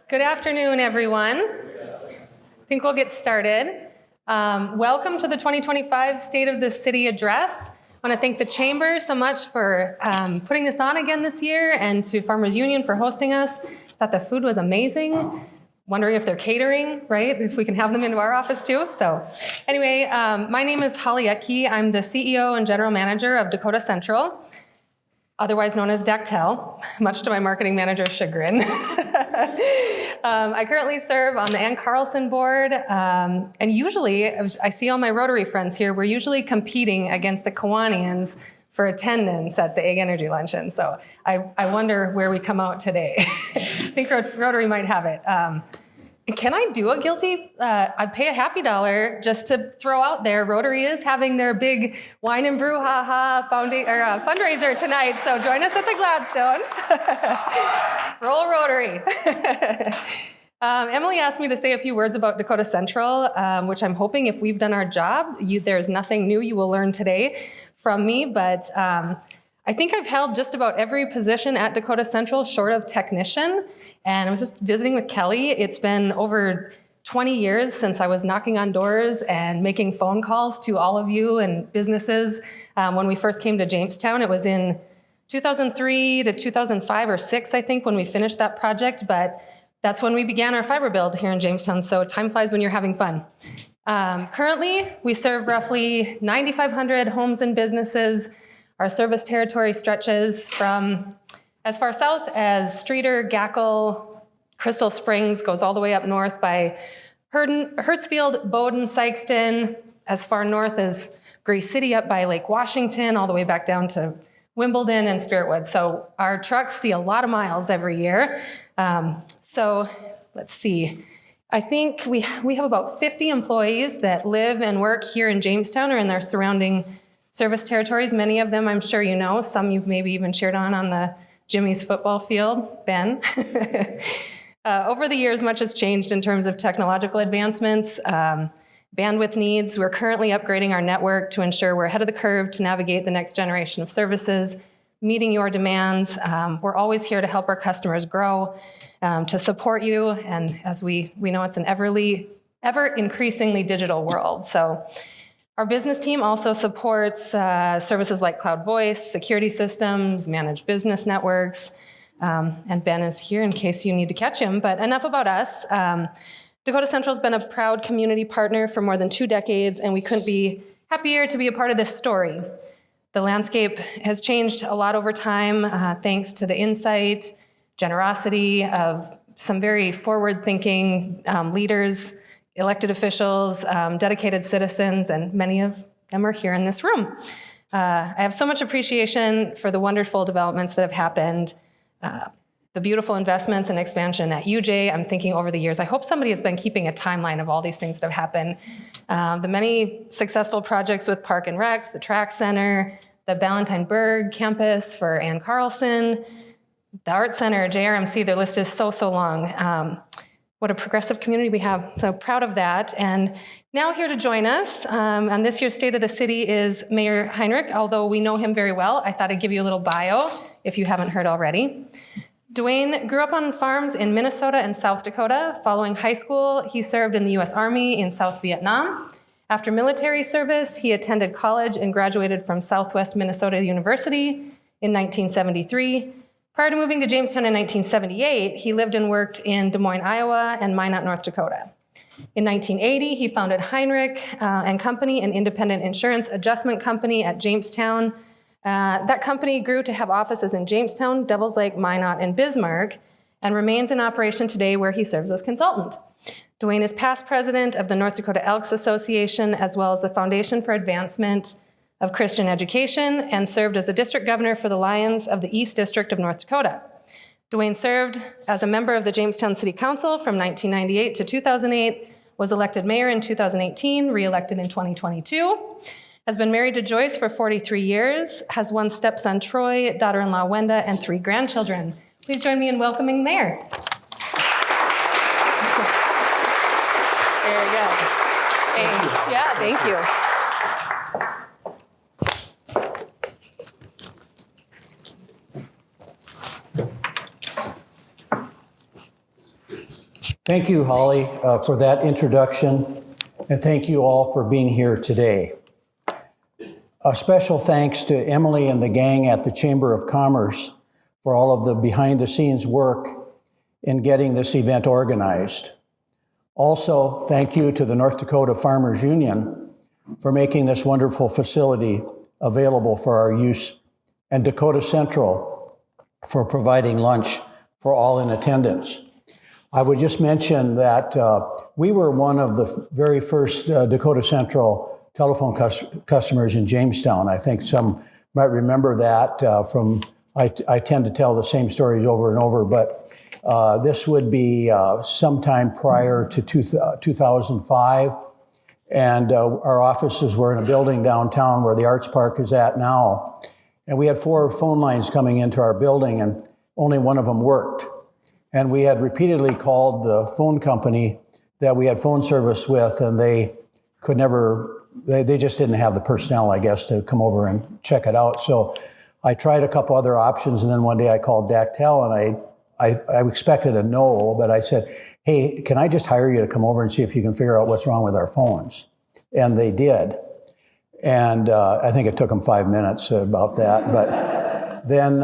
Good afternoon, everyone. I think we'll get started. Welcome to the 2025 State of the City Address. I want to thank the Chamber so much for putting this on again this year, and to Farmers Union for hosting us. Thought the food was amazing. Wondering if they're catering, right? If we can have them into our office too. So anyway, my name is Holly Etke. I'm the CEO and General Manager of Dakota Central, otherwise known as Dactel, much to my marketing manager's chagrin. I currently serve on the Ann Carlson board, and usually, I see all my Rotary friends here, we're usually competing against the Kiwanians for attendance at the Egg Energy Luncheon, so I wonder where we come out today. I think Rotary might have it. Can I do a guilty? I'd pay a happy dollar just to throw out there. Rotary is having their big wine and brew fundraiser tonight, so join us at the Gladstone. Roll Rotary. Emily asked me to say a few words about Dakota Central, which I'm hoping if we've done our job, there's nothing new you will learn today from me, but I think I've held just about every position at Dakota Central short of technician. And I was just visiting with Kelly. It's been over 20 years since I was knocking on doors and making phone calls to all of you and businesses. When we first came to Jamestown, it was in 2003 to 2005 or 6, I think, when we finished that project. But that's when we began our fiber build here in Jamestown. So time flies when you're having fun. Currently, we serve roughly 9,500 homes and businesses. Our service territory stretches from as far south as Streeter, Gackle, Crystal Springs, goes all the way up north by Hertzfield, Bowdoin, Sykeston, as far north as Gray City up by Lake Washington, all the way back down to Wimbledon and Spiritwood. So our trucks see a lot of miles every year. So let's see. I think we have about 50 employees that live and work here in Jamestown or in their surrounding service territories. Many of them I'm sure you know. Some you've maybe even cheered on the Jimmy's football field, Ben. Over the years, much has changed in terms of technological advancements, bandwidth needs. We're currently upgrading our network to ensure we're ahead of the curve to navigate the next generation of services, meeting your demands. We're always here to help our customers grow, to support you. And as we know, it's an ever increasingly digital world. So our business team also supports services like cloud voice, security systems, managed business networks, and Ben is here in case you need to catch him. But enough about us. Dakota Central has been a proud community partner for more than 2 decades, and we couldn't be happier to be a part of this story. The landscape has changed a lot over time, thanks to the insight, generosity of some very forward-thinking leaders, elected officials, dedicated citizens, and many of them are here in this room. I have so much appreciation for the wonderful developments that have happened, the beautiful investments and expansion at UJ. I'm thinking over the years, I hope somebody has been keeping a timeline of all these things that have happened. The many successful projects with Park and Recs, the Track Center, the Ballantine-Berg campus for Ann Carlson, the Art Center, JRMC, their list is so long. What a progressive community we have. So proud of that. And now here to join us on this year's State of the City is Mayor Heinrich. Although we know him very well, I thought I'd give you a little bio if you haven't heard already. Dwaine grew up on farms in Minnesota and South Dakota. Following high school, he served in the U.S. Army in South Vietnam. After military service, he attended college and graduated from Southwest Minnesota University in 1973. Prior to moving to Jamestown in 1978, he lived and worked in Des Moines, Iowa, and Minot, North Dakota. In 1980, he founded Heinrich and Company, an independent insurance adjustment company at Jamestown. That company grew to have offices in Jamestown, Devils Lake, Minot, and Bismarck, and remains in operation today where he serves as consultant. Dwaine is past president of the North Dakota Elks Association, as well as the Foundation for Advancement of Christian Education, and served as the district governor for the Lions of the East District of North Dakota. Dwaine served as a member of the Jamestown City Council from 1998 to 2008, was elected mayor in 2018, re-elected in 2022, has been married to Joyce for 43 years, has 1 stepson, Troy, daughter-in-law, Wenda, and 3 grandchildren. Please join me in welcoming the mayor. There you go. Thank you. Thank you, Holly, for that introduction, and thank you all for being here today. A special thanks to Emily and the gang at the Chamber of Commerce for all of the behind-the-scenes work in getting this event organized. Also, thank you to the North Dakota Farmers Union for making this wonderful facility available for our use, and Dakota Central for providing lunch for all in attendance. I would just mention that we were one of the very first Dakota Central telephone customers in Jamestown. I think some might remember that I tend to tell the same stories over and over, but this would be sometime prior to 2005. And our offices were in a building downtown where the Arts Park is at now. And we had 4 phone lines coming into our building, and only one of them worked. And we had repeatedly called the phone company that we had phone service with, and they could never, they just didn't have the personnel, I guess, to come over and check it out. So I tried a couple other options, and then one day I called Dactel, and I expected a no, but I said, hey, can I just hire you to come over and see if you can figure out what's wrong with our phones? And they did. And I think it took them 5 minutes about that. But then,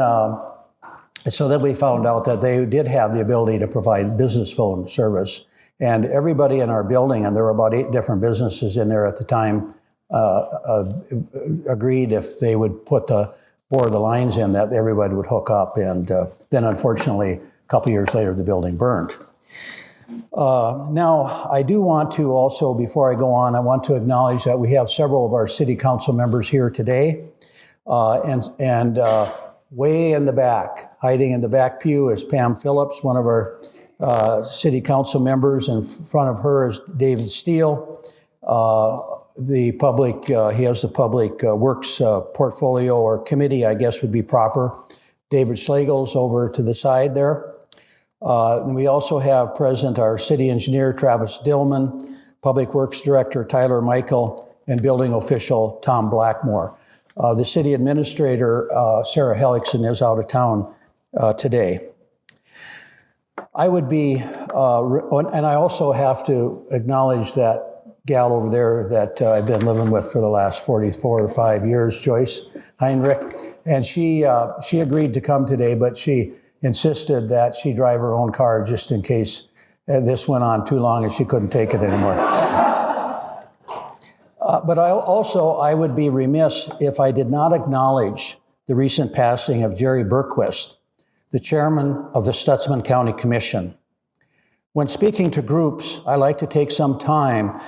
so then we found out that they did have the ability to provide business phone service. And everybody in our building, and there were about 8 different businesses in there at the time, agreed if they would bore the lines in, that everybody would hook up. And then unfortunately, a couple years later, the building burned. Now, I do want to also, before I go on, I want to acknowledge that we have several of our city council members here today. And way in the back, hiding in the back pew, is Pam Phillips, one of our city council members. In front of her is David Steele. He has the public works portfolio, or committee, I guess would be proper. David Schlegel's over to the side there. And we also have present our city engineer, Travis Dillman, public works director, Tyler Michael, and building official, Tom Blackmore. The city administrator, Sarah Hellickson, is out of town today. I would be, and I also have to acknowledge that gal over there that I've been living with for the last 44 or 5 years, Joyce Heinrich, and she agreed to come today, but she insisted that she drive her own car just in case this went on too long and she couldn't take it anymore. But I would be remiss if I did not acknowledge the recent passing of Jerry Berquist, the chairman of the Stutsman County Commission. When speaking to groups, I like to take some time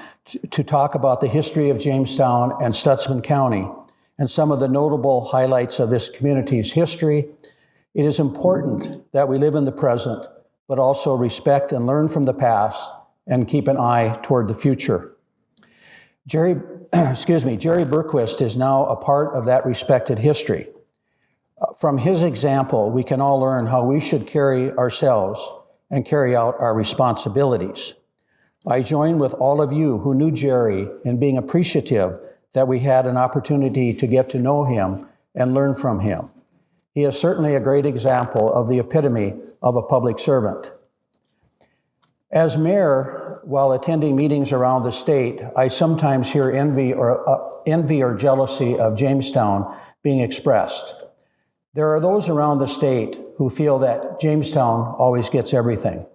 to talk about the history of Jamestown and Stutsman County and some of the notable highlights of this community's history. It is important that we live in the present, but also respect and learn from the past and keep an eye toward the future. Jerry Berquist is now a part of that respected history. From his example, we can all learn how we should carry ourselves and carry out our responsibilities. I join with all of you who knew Jerry in being appreciative that we had an opportunity to get to know him and learn from him. He is certainly a great example of the epitome of a public servant. As mayor, while attending meetings around the state, I sometimes hear envy or jealousy of Jamestown being expressed. There are those around the state who feel that Jamestown always gets everything.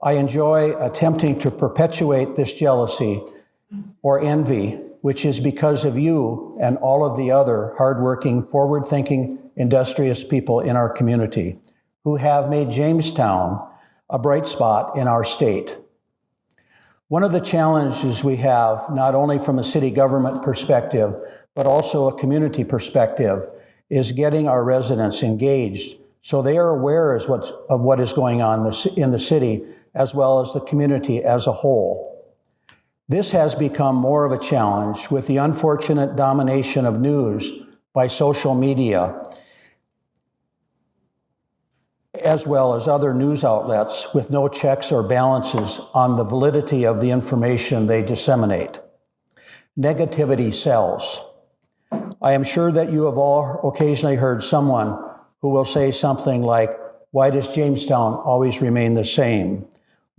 I enjoy attempting to perpetuate this jealousy or envy, which is because of you and all of the other hardworking, forward-thinking, industrious people in our community who have made Jamestown a bright spot in our state. One of the challenges we have, not only from a city government perspective, but also a community perspective, is getting our residents engaged so they are aware of what is going on in the city, as well as the community as a whole. This has become more of a challenge with the unfortunate domination of news by social media, as well as other news outlets with no checks or balances on the validity of the information they disseminate. Negativity sells. I am sure that you have all occasionally heard someone who will say something like, "Why does Jamestown always remain the same?"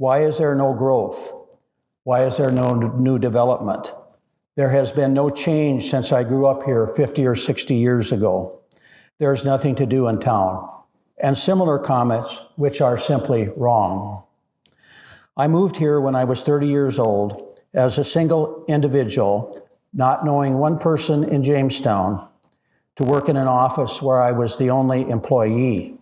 Why is there no growth? Why is there no new development? There has been no change since I grew up here 50 or 60 years ago. There's nothing to do in town. And similar comments, which are simply wrong. I moved here when I was 30 years old as a single individual, not knowing one person in Jamestown, to work in an office where I was the only employee.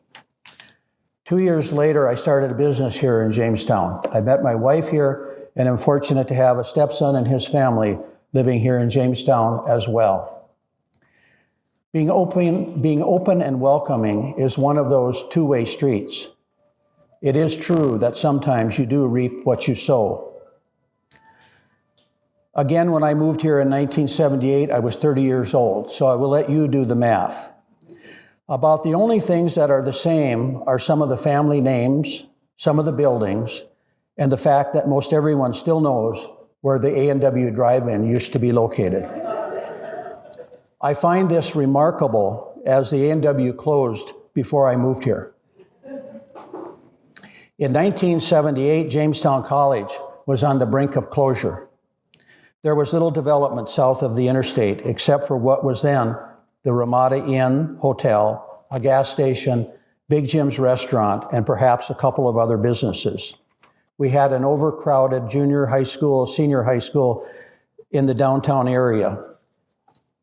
2 years later, I started a business here in Jamestown. I met my wife here, and am fortunate to have a stepson and his family living here in Jamestown as well. Being open and welcoming is one of those two-way streets. It is true that sometimes you do reap what you sow. Again, when I moved here in 1978, I was 30 years old, so I will let you do the math. About the only things that are the same are some of the family names, some of the buildings, and the fact that most everyone still knows where the A&W Drive-In used to be located. I find this remarkable as the A&W closed before I moved here. In 1978, Jamestown College was on the brink of closure. There was little development south of the interstate except for what was then the Ramada Inn Hotel, a gas station, Big Jim's restaurant, and perhaps a couple of other businesses. We had an overcrowded junior high school, senior high school in the downtown area.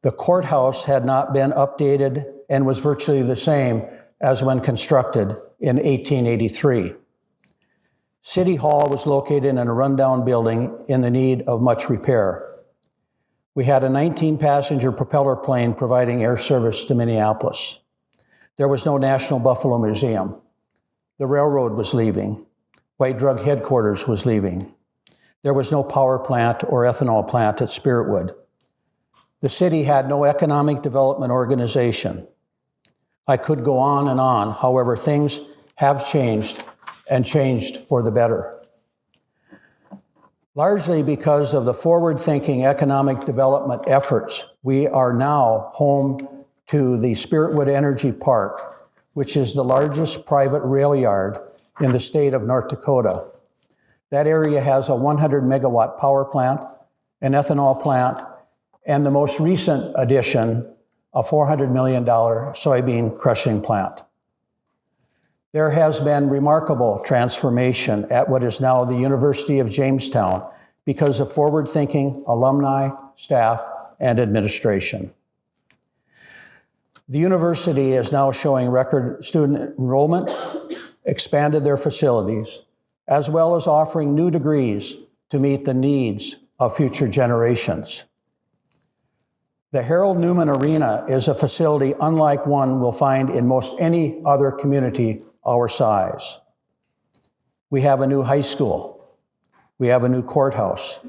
The courthouse had not been updated and was virtually the same as when constructed in 1883. City Hall was located in a rundown building in the need of much repair. We had a 19-passenger propeller plane providing air service to Minneapolis. There was no National Buffalo Museum. The railroad was leaving. White Drug Headquarters was leaving. There was no power plant or ethanol plant at Spiritwood. The city had no economic development organization. I could go on and on. However, things have changed and changed for the better. Largely because of the forward-thinking economic development efforts, we are now home to the Spiritwood Energy Park, which is the largest private rail yard in the state of North Dakota. That area has a 100 megawatt power plant, an ethanol plant, and the most recent addition, a $400 million soybean crushing plant. There has been remarkable transformation at what is now the University of Jamestown because of forward-thinking alumni, staff, and administration. The university is now showing record student enrollment, expanded their facilities, as well as offering new degrees to meet the needs of future generations. The Harold Newman Arena is a facility unlike one we'll find in most any other community our size. We have a new high school. We have a new courthouse,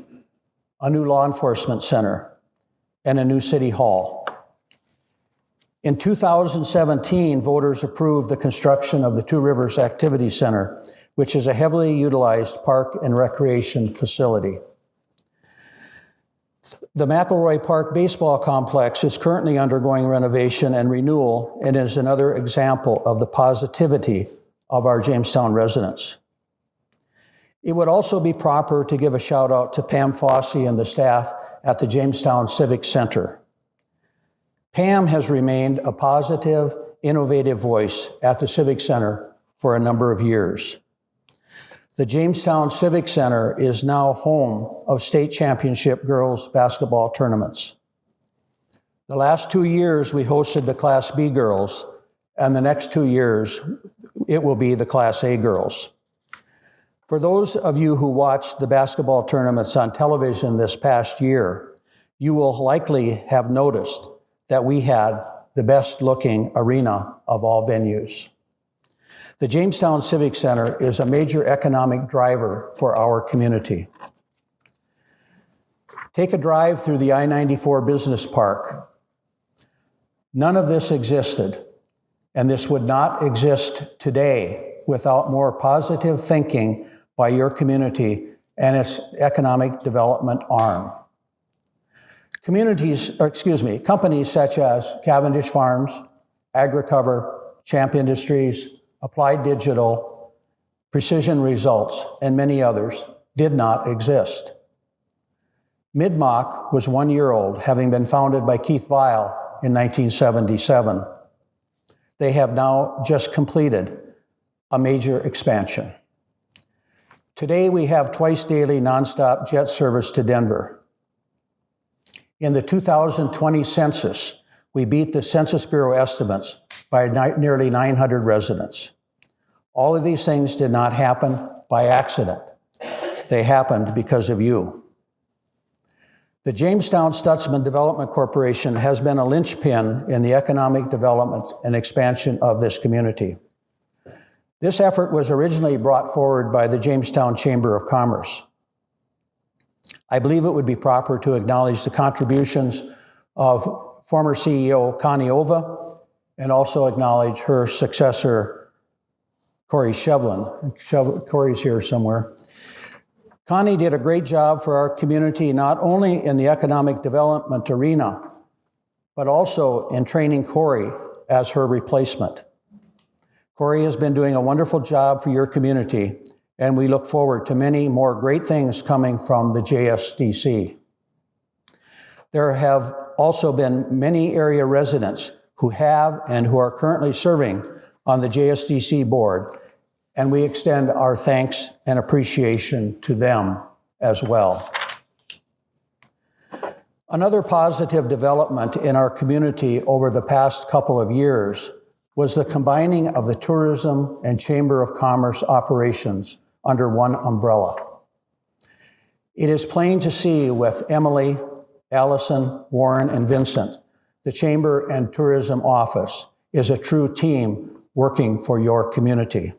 a new law enforcement center, and a new city hall. In 2017, voters approved the construction of the Two Rivers Activity Center, which is a heavily utilized park and recreation facility. The McElroy Park Baseball Complex is currently undergoing renovation and renewal and is another example of the positivity of our Jamestown residents. It would also be proper to give a shout out to Pam Fossey and the staff at the Jamestown Civic Center. Pam has remained a positive, innovative voice at the Civic Center for a number of years. The Jamestown Civic Center is now home of state championship girls basketball tournaments. The last 2 years, we hosted the Class B girls, and the next 2 years, it will be the Class A girls. For those of you who watched the basketball tournaments on television this past year, you will likely have noticed that we had the best-looking arena of all venues. The Jamestown Civic Center is a major economic driver for our community. Take a drive through the I-94 Business Park. None of this existed, and this would not exist today without more positive thinking by your community and its economic development arm. Companies such as Cavendish Farms, AgriCover, Champ Industries, Applied Digital, Precision Results, and many others did not exist. Midmock was 1 year old, having been founded by Keith Weil in 1977. They have now just completed a major expansion. Today, we have twice daily nonstop jet service to Denver. In the 2020 census, we beat the Census Bureau estimates by nearly 900 residents. All of these things did not happen by accident. They happened because of you. The Jamestown Stutzman Development Corporation has been a linchpin in the economic development and expansion of this community. This effort was originally brought forward by the Jamestown Chamber of Commerce. I believe it would be proper to acknowledge the contributions of former CEO Connie Ova and also acknowledge her successor, Corey Shevlin. Corey's here somewhere. Connie did a great job for our community, not only in the economic development arena, but also in training Corey as her replacement. Corey has been doing a wonderful job for your community, and we look forward to many more great things coming from the JSDC. There have also been many area residents who have and who are currently serving on the JSDC board, and we extend our thanks and appreciation to them as well. Another positive development in our community over the past couple of years was the combining of the tourism and Chamber of Commerce operations under one umbrella. It is plain to see with Emily, Allison, Warren, and Vincent, the Chamber and Tourism Office is a true team working for your community.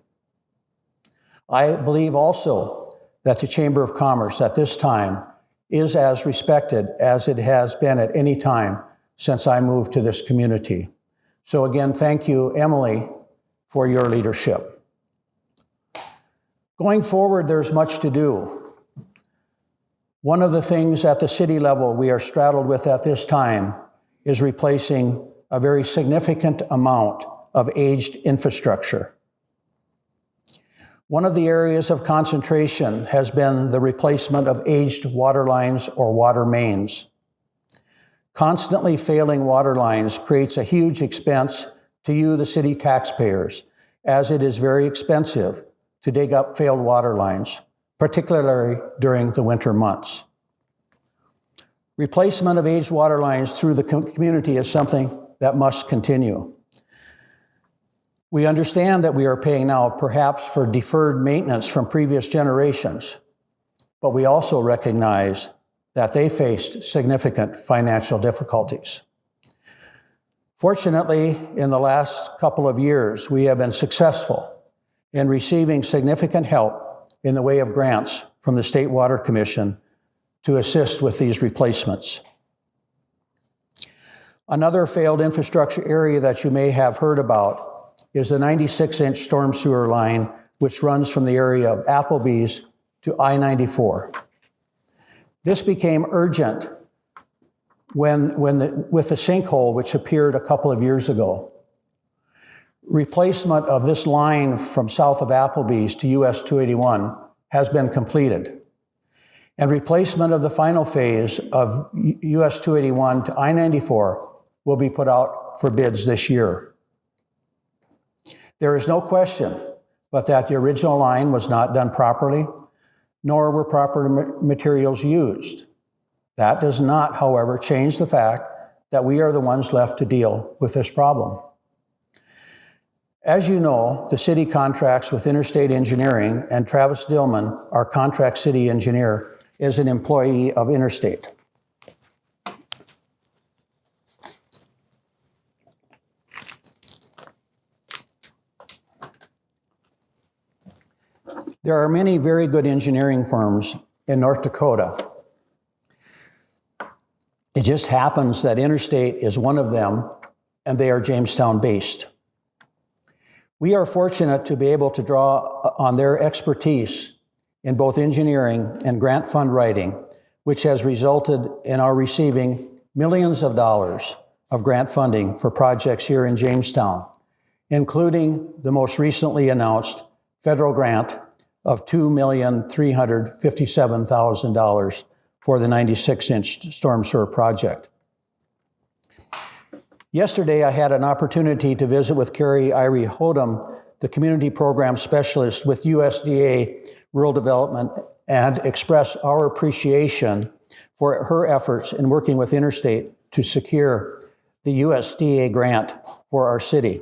I believe also that the Chamber of Commerce at this time is as respected as it has been at any time since I moved to this community. So again, thank you, Emily, for your leadership. Going forward, there's much to do. One of the things at the city level we are straddled with at this time is replacing a very significant amount of aged infrastructure. One of the areas of concentration has been the replacement of aged water lines or water mains. Constantly failing water lines creates a huge expense to you, the city taxpayers, as it is very expensive to dig up failed water lines, particularly during the winter months. Replacement of aged water lines through the community is something that must continue. We understand that we are paying now perhaps for deferred maintenance from previous generations, but we also recognize that they faced significant financial difficulties. Fortunately, in the last couple of years, we have been successful in receiving significant help in the way of grants from the State Water Commission to assist with these replacements. Another failed infrastructure area that you may have heard about is the 96-inch storm sewer line, which runs from the area of Applebee's to I-94. This became urgent with the sinkhole which appeared a couple of years ago. Replacement of this line from south of Applebee's to US 281 has been completed. And replacement of the final phase of US 281 to I-94 will be put out for bids this year. There is no question but that the original line was not done properly, nor were proper materials used. That does not, however, change the fact that we are the ones left to deal with this problem. As you know, the city contracts with Interstate Engineering, and Travis Dillman, our contract city engineer, is an employee of Interstate. There are many very good engineering firms in North Dakota. It just happens that Interstate is one of them, and they are Jamestown-based. We are fortunate to be able to draw on their expertise in both engineering and grant fund writing, which has resulted in our receiving millions of dollars of grant funding for projects here in Jamestown, including the most recently announced federal grant of $2,357,000 for the 96-inch storm sewer project. Yesterday, I had an opportunity to visit with Carrie Irie Hodum, the community program specialist with USDA Rural Development, and express our appreciation for her efforts in working with Interstate to secure the USDA grant for our city.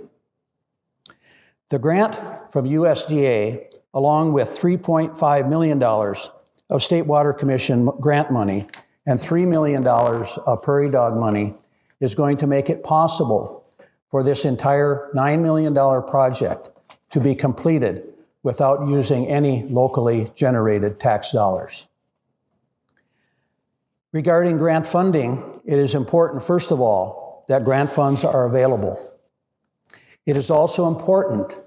The grant from USDA, along with $3.5 million of State Water Commission grant money and $3 million of Prairie Dog money, is going to make it possible for this entire $9 million project to be completed without using any locally generated tax dollars. Regarding grant funding, it is important, first of all, that grant funds are available. It is also important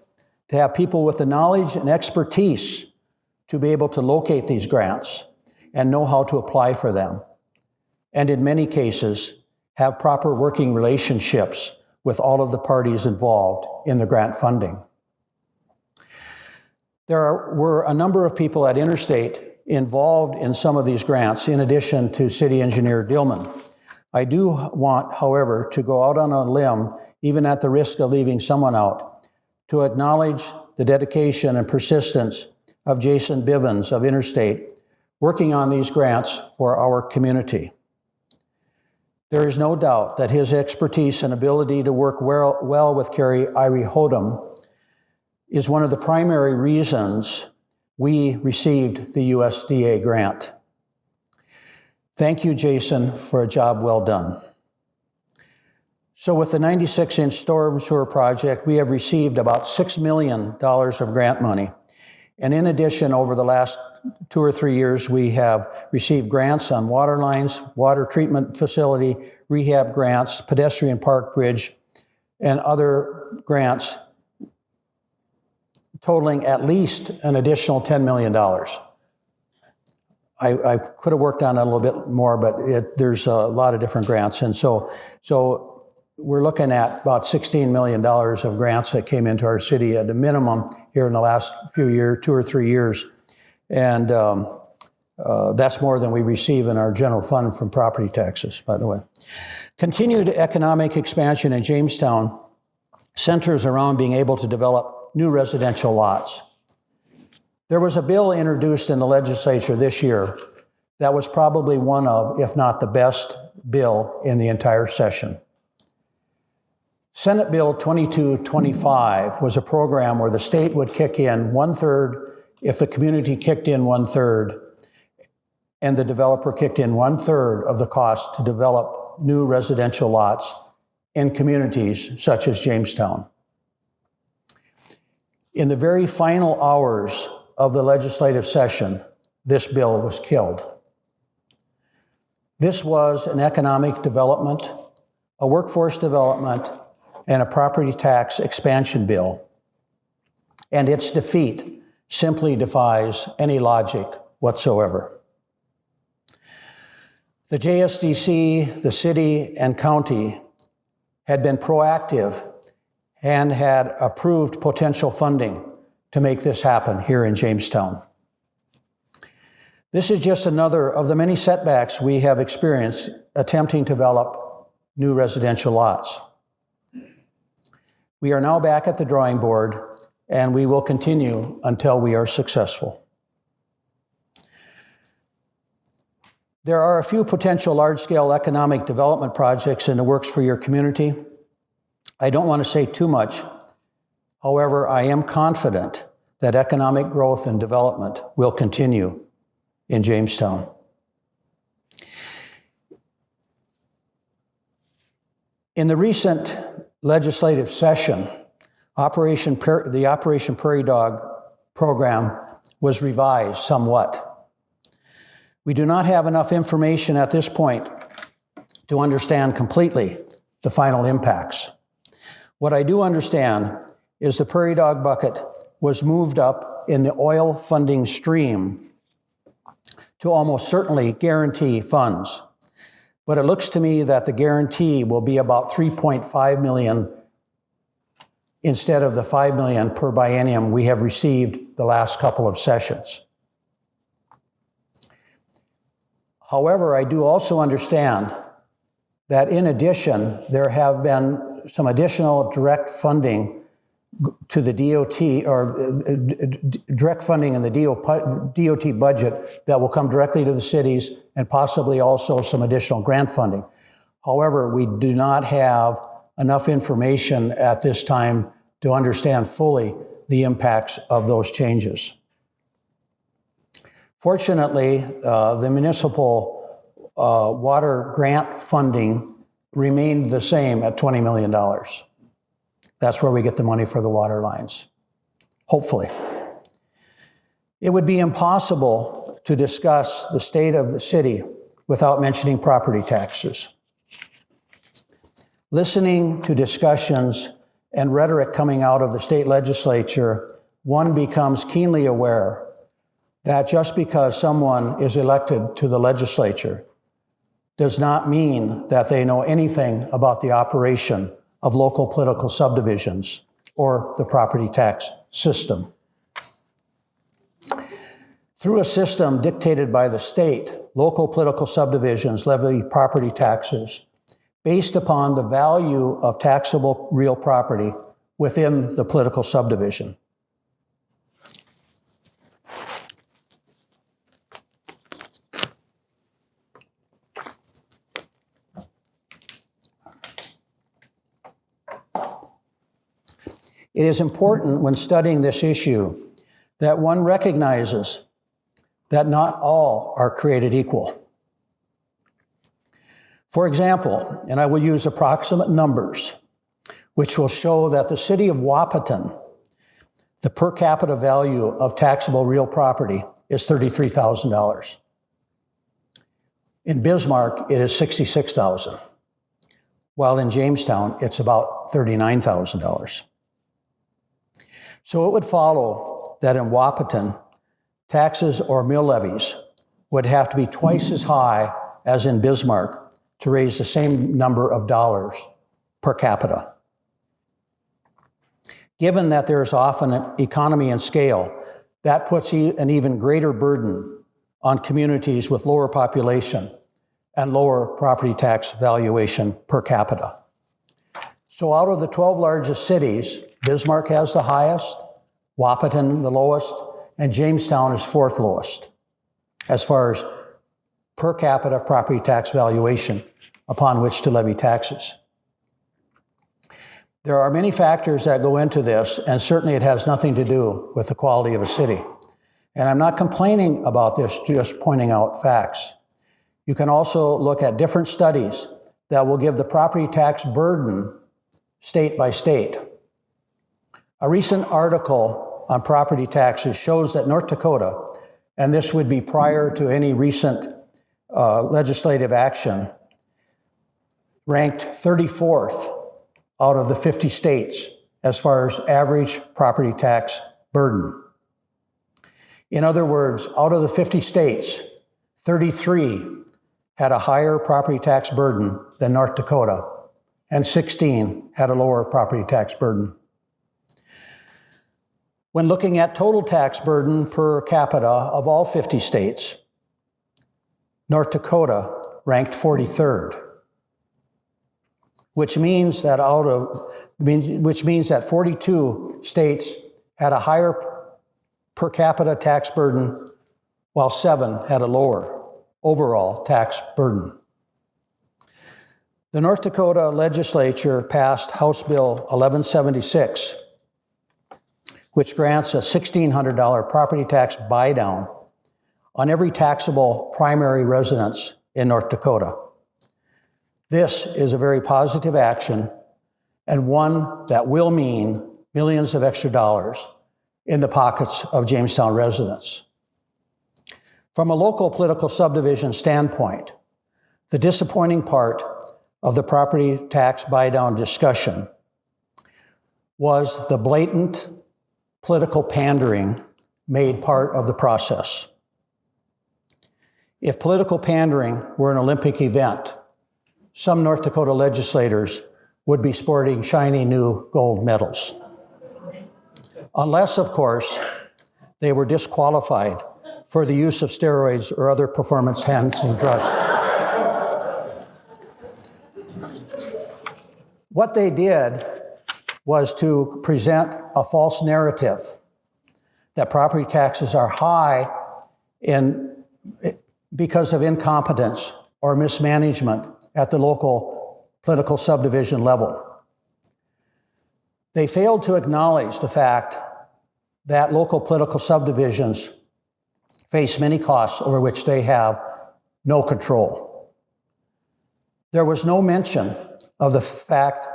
to have people with the knowledge and expertise to be able to locate these grants and know how to apply for them. And in many cases, have proper working relationships with all of the parties involved in the grant funding. There were a number of people at Interstate involved in some of these grants, in addition to City Engineer Dillman. I do want, however, to go out on a limb, even at the risk of leaving someone out, to acknowledge the dedication and persistence of Jason Bivens of Interstate, working on these grants for our community. There is no doubt that his expertise and ability to work well with Carrie Irie Hodum is one of the primary reasons we received the USDA grant. Thank you, Jason, for a job well done. So with the 96-inch storm sewer project, we have received about $6 million of grant money. And in addition, over the last 2 or 3 years, we have received grants on water lines, water treatment facility, rehab grants, pedestrian park bridge, and other grants totaling at least an additional $10 million. I could have worked on it a little bit more, but there's a lot of different grants. And so we're looking at about $16 million of grants that came into our city at a minimum here in the last few years, 2 or 3 years. And that's more than we receive in our general fund from property taxes, by the way. Continued economic expansion in Jamestown centers around being able to develop new residential lots. There was a bill introduced in the legislature this year that was probably one of, if not the best bill in the entire session. Senate Bill 2225 was a program where the state would kick in 1/3 if the community kicked in 1/3 and the developer kicked in 1/3 of the cost to develop new residential lots in communities such as Jamestown. In the very final hours of the legislative session, this bill was killed. This was an economic development, a workforce development, and a property tax expansion bill. And its defeat simply defies any logic whatsoever. The JSDC, the city, and county had been proactive and had approved potential funding to make this happen here in Jamestown. This is just another of the many setbacks we have experienced attempting to develop new residential lots. We are now back at the drawing board, and we will continue until we are successful. There are a few potential large-scale economic development projects in the works for your community. I don't want to say too much. However, I am confident that economic growth and development will continue in Jamestown. In the recent legislative session, the Operation Prairie Dog program was revised somewhat. We do not have enough information at this point to understand completely the final impacts. What I do understand is the Prairie Dog bucket was moved up in the oil funding stream to almost certainly guarantee funds. But it looks to me that the guarantee will be about $3.5 million instead of the $5 million per biennium we have received the last couple of sessions. However, I do also understand that in addition, there have been some additional direct funding to the DOT, or direct funding in the DOT budget that will come directly to the cities, and possibly also some additional grant funding. However, we do not have enough information at this time to understand fully the impacts of those changes. Fortunately, the municipal water grant funding remained the same at $20 million. That's where we get the money for the water lines, hopefully. It would be impossible to discuss the state of the city without mentioning property taxes. Listening to discussions and rhetoric coming out of the state legislature, one becomes keenly aware that just because someone is elected to the legislature does not mean that they know anything about the operation of local political subdivisions or the property tax system. Through a system dictated by the state, local political subdivisions levy property taxes based upon the value of taxable real property within the political subdivision. It is important when studying this issue that one recognizes that not all are created equal. For example, and I will use approximate numbers, which will show that the city of Wahpeton, the per capita value of taxable real property is $33,000. In Bismarck, it is $66,000, while in Jamestown, it's about $39,000. So it would follow that in Wahpeton, taxes or mill levies would have to be twice as high as in Bismarck to raise the same number of dollars per capita. Given that there is often an economy and scale, that puts an even greater burden on communities with lower population and lower property tax valuation per capita. So out of the 12 largest cities, Bismarck has the highest, Wahpeton the lowest, and Jamestown is fourth lowest as far as per capita property tax valuation upon which to levy taxes. There are many factors that go into this, and certainly it has nothing to do with the quality of a city. And I'm not complaining about this, just pointing out facts. You can also look at different studies that will give the property tax burden state by state. A recent article on property taxes shows that North Dakota, and this would be prior to any recent legislative action, ranked 34th out of the 50 states as far as average property tax burden. In other words, out of the 50 states, 33 had a higher property tax burden than North Dakota, and 16 had a lower property tax burden. When looking at total tax burden per capita of all 50 states, North Dakota ranked 43rd, which means that 42 states had a higher per capita tax burden, while 7 had a lower overall tax burden. The North Dakota legislature passed House Bill 1176, which grants a $1,600 property tax buy-down on every taxable primary residence in North Dakota. This is a very positive action, and one that will mean millions of extra dollars in the pockets of Jamestown residents. From a local political subdivision standpoint, the disappointing part of the property tax buy-down discussion was the blatant political pandering made part of the process. If political pandering were an Olympic event, some North Dakota legislators would be sporting shiny new gold medals. unless, of course, they were disqualified for the use of steroids or other performance-enhancing drugs. What they did was to present a false narrative that property taxes are high because of incompetence or mismanagement at the local political subdivision level. They failed to acknowledge the fact that local political subdivisions face many costs over which they have no control. There was no mention of the fact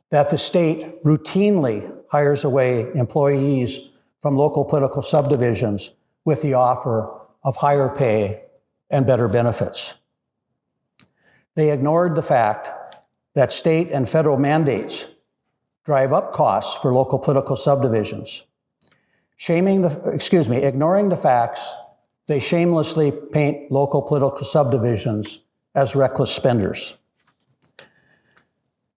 that the state routinely hires away employees from local political subdivisions with the offer of higher pay and better benefits. They ignored the fact that state and federal mandates drive up costs for local political subdivisions. Ignoring the facts, they shamelessly paint local political subdivisions as reckless spenders.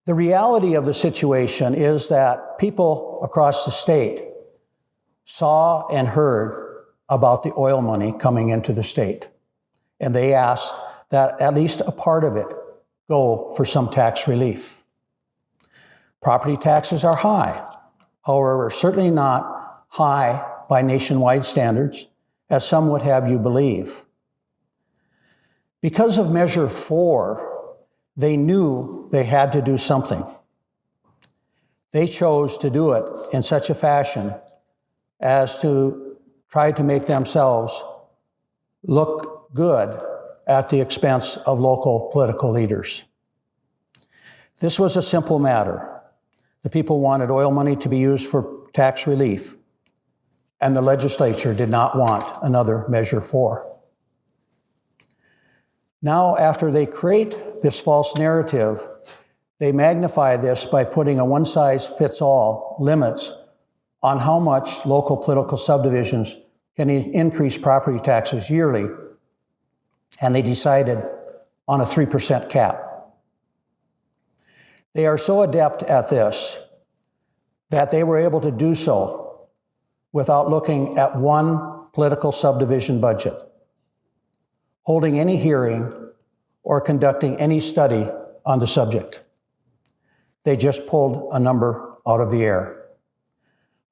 The reality of the situation is that people across the state saw and heard about the oil money coming into the state, and they asked that at least a part of it go for some tax relief. Property taxes are high, however, certainly not high by nationwide standards, as some would have you believe. Because of Measure 4, they knew they had to do something. They chose to do it in such a fashion as to try to make themselves look good at the expense of local political leaders. This was a simple matter. The people wanted oil money to be used for tax relief, and the legislature did not want another Measure 4. Now, after they create this false narrative, they magnify this by putting a one-size-fits-all limits on how much local political subdivisions can increase property taxes yearly, and they decided on a 3% cap. They are so adept at this that they were able to do so without looking at one political subdivision budget, holding any hearing, or conducting any study on the subject. They just pulled a number out of the air.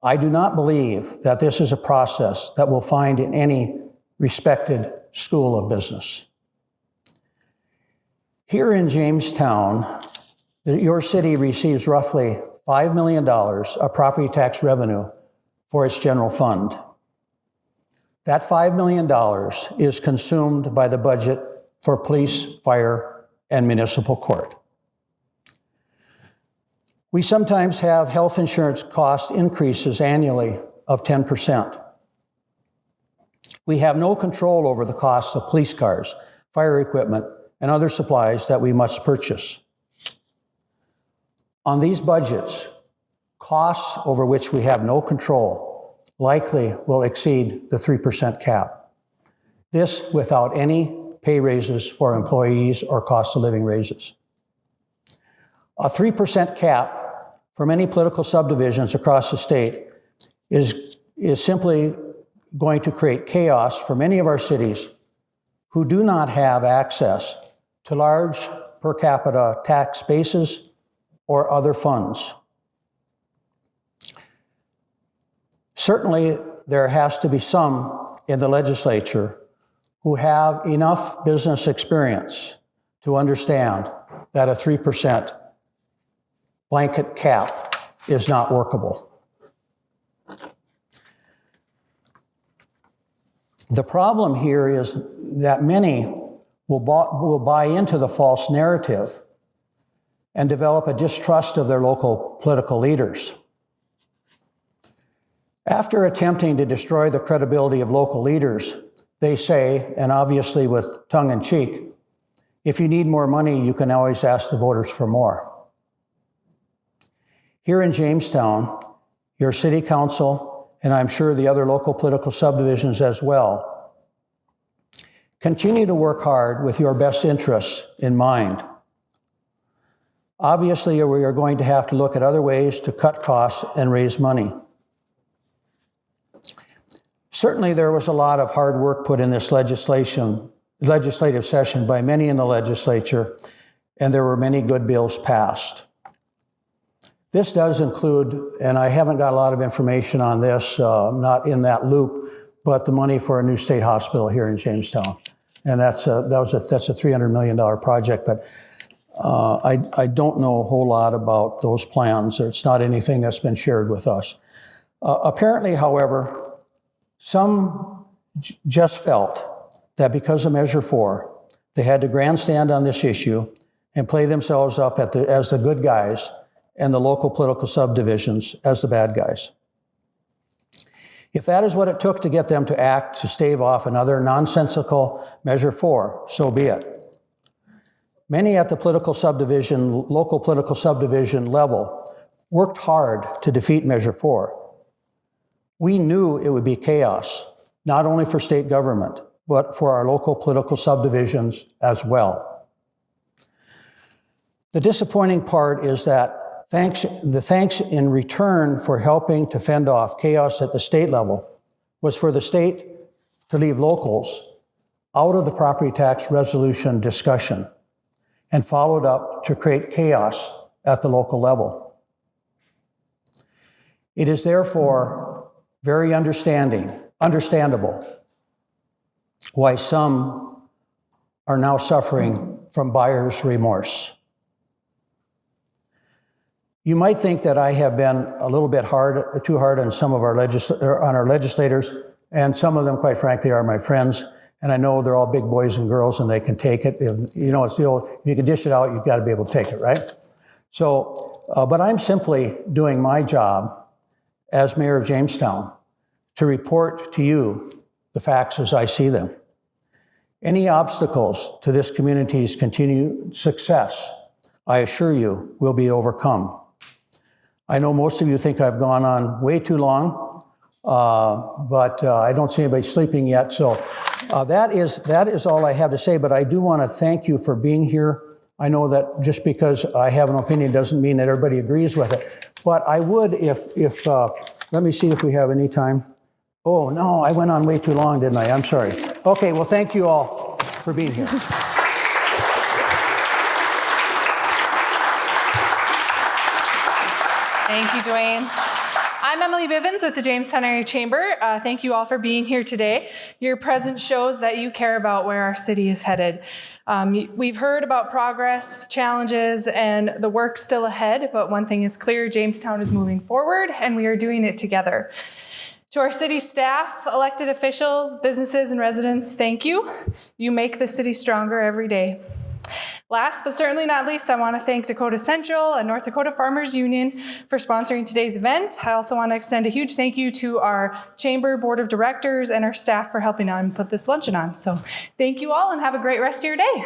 I do not believe that this is a process that we'll find in any respected school of business. Here in Jamestown, your city receives roughly $5 million of property tax revenue for its general fund. That $5 million is consumed by the budget for police, fire, and municipal court. We sometimes have health insurance cost increases annually of 10%. We have no control over the cost of police cars, fire equipment, and other supplies that we must purchase. On these budgets, costs over which we have no control likely will exceed the 3% cap. This without any pay raises for employees or cost of living raises. A 3% cap for many political subdivisions across the state is simply going to create chaos for many of our cities who do not have access to large per capita tax bases or other funds. Certainly, there has to be some in the legislature who have enough business experience to understand that a 3% blanket cap is not workable. The problem here is that many will buy into the false narrative and develop a distrust of their local political leaders. After attempting to destroy the credibility of local leaders, they say, and obviously with tongue in cheek, if you need more money, you can always ask the voters for more. Here in Jamestown, your city council, and I'm sure the other local political subdivisions as well, continue to work hard with your best interests in mind. Obviously, we are going to have to look at other ways to cut costs and raise money. Certainly there was a lot of hard work put in this legislative session by many in the legislature, and there were many good bills passed. This does include, and I haven't got a lot of information on this, not in that loop, but the money for a new state hospital here in Jamestown. And that's a $300 million project, but I don't know a whole lot about those plans. It's not anything that's been shared with us. Apparently, however, some just felt that because of Measure 4, they had to grandstand on this issue and play themselves up as the good guys and the local political subdivisions as the bad guys. If that is what it took to get them to act to stave off another nonsensical Measure 4, so be it. Many at the local political subdivision level worked hard to defeat Measure 4. We knew it would be chaos, not only for state government, but for our local political subdivisions as well. The disappointing part is that the thanks in return for helping to fend off chaos at the state level was for the state to leave locals out of the property tax resolution discussion and followed up to create chaos at the local level. It is therefore very understandable why some are now suffering from buyer's remorse. You might think that I have been a little bit too hard on some of our legislators, and some of them, quite frankly, are my friends. And I know they're all big boys and girls, and they can take it. It's the old, if you can dish it out, you've got to be able to take it, right? So, but I'm simply doing my job as mayor of Jamestown to report to you the facts as I see them. Any obstacles to this community's continued success, I assure you, will be overcome. I know most of you think I've gone on way too long, but I don't see anybody sleeping yet. So that is all I have to say, but I do want to thank you for being here. I know that just because I have an opinion doesn't mean that everybody agrees with it, but I would if let me see if we have any time. Oh, no, I went on way too long, didn't I? I'm sorry. Okay, well, thank you all for being here. Thank you, Dwayne. I'm Emily Bivens with the Jamestown Area Chamber. Thank you all for being here today. Your presence shows that you care about where our city is headed. We've heard about progress, challenges, and the work still ahead, but one thing is clear, Jamestown is moving forward, and we are doing it together. To our city staff, elected officials, businesses, and residents, thank you. You make the city stronger every day. Last but certainly not least, I want to thank Dakota Central and North Dakota Farmers Union for sponsoring today's event. I also want to extend a huge thank you to our Chamber Board of Directors and our staff for helping out and put this luncheon on. So thank you all and have a great rest of your day.